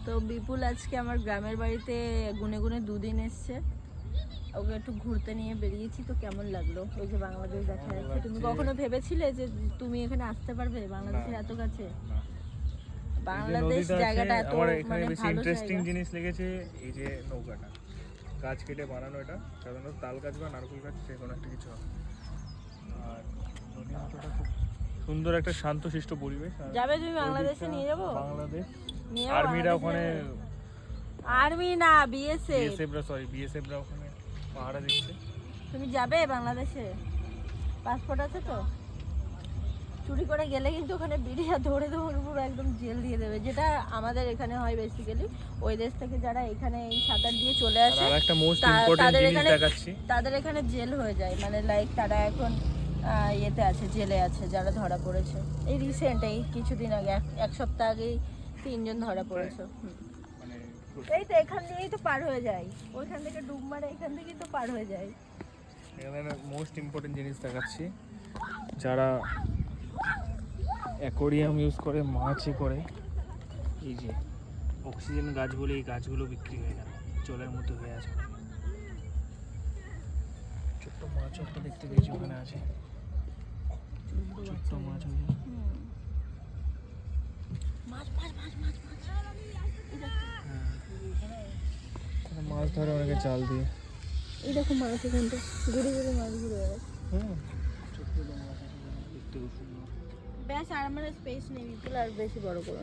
তো বিপুল আজকে আমার গ্রামের বাড়িতে গুনে গুনে 2 দিন এসছে, ওকে একটু ঘুরতে নিয়ে বেরিয়েছি। তো কেমন লাগলো? ওই যে বাংলাদেশ দেখা যাচ্ছে। তুমি কখনো ভেবেছিলে যে তুমি এখানে আসতে পারবে বাংলাদেশের এত কাছে? বাংলাদেশ জায়গাটা এত মানে বেশি ভালো ইন্টারেস্টিং জায়গা। জিনিস লেগেছে এই যে নৌকাটা গাছ কেটে বানানো, এটা সাধারণত তাল গাছ বা নারকেল গাছ যে কোনো একটা কিছু হবে। আর নদীর মতোটা খুব সুন্দর একটা শান্তশিষ্ট পরিবেশ। যাবে তুমি বাংলাদেশে? নিয়ে যাবো। বাংলাদেশ নিয়ে যাবো আর্মিরা বাংলাদেশে ওখানে, যাবে? আর্মি না, বিএসএফরা ওখানে পাহারা দিচ্ছে। তুমি যাবে বাংলাদেশে? পাসপোর্ট আছে তো? চুরি করে গেলে কিন্তু ওখানে বিড়িয়া ধরে ধরে পুরো একদম জেল দিয়ে দেবে, যেটা আমাদের এখানে হয় বেসিক্যালি। ওই দেশ থেকে যারা এখানে এই সাঁতার দিয়ে চলে আসে আর একটা মোস্ট ইম্পর্টেন্ট জিনিস দেখাচ্ছি, তাদের এখানে জেল হয়ে যায়, মানে লাইক তারা এখন ইয়েতে আছে, জেলে আছে যারা ধরা পড়েছে। এই রিসেন্ট এই কিছুদিন আগে, এক সপ্তাহ আগেই 3 জন ধরা পড়েছে। মানে এই তো এখান দিয়েই তো পার হয়ে যায়, ওইখান থেকে ডুব মারে, এখান থেকেই তো পার হয়ে যায়। এখানে মোস্ট ইম্পর্টেন্ট জিনিস দেখাচ্ছি, যারা অ্যাকোরিয়াম ইউজ করে, মাছই করে, এই যে অক্সিজেন গাছ বলে এই গাছগুলো বিক্রি হয়ে গেল, জলের মতো হয়ে আছে। ছোট্ট মাছ একটা দেখতে পেয়েছি ওখানে আছে, ছোট্ট মাছ আছে। মাছ ধরে অনেকে জাল দিয়ে। এই দেখো মাছ এখানটা ঘুরে ঘুরে মাছ ঘুরে বেড়াচ্ছে। ছোট্ট মাছ আছে দেখতে খুব সুন্দর। ব্যাস, আর আমার স্পেস নেই বিপুল, আর বেশি বড় করো না।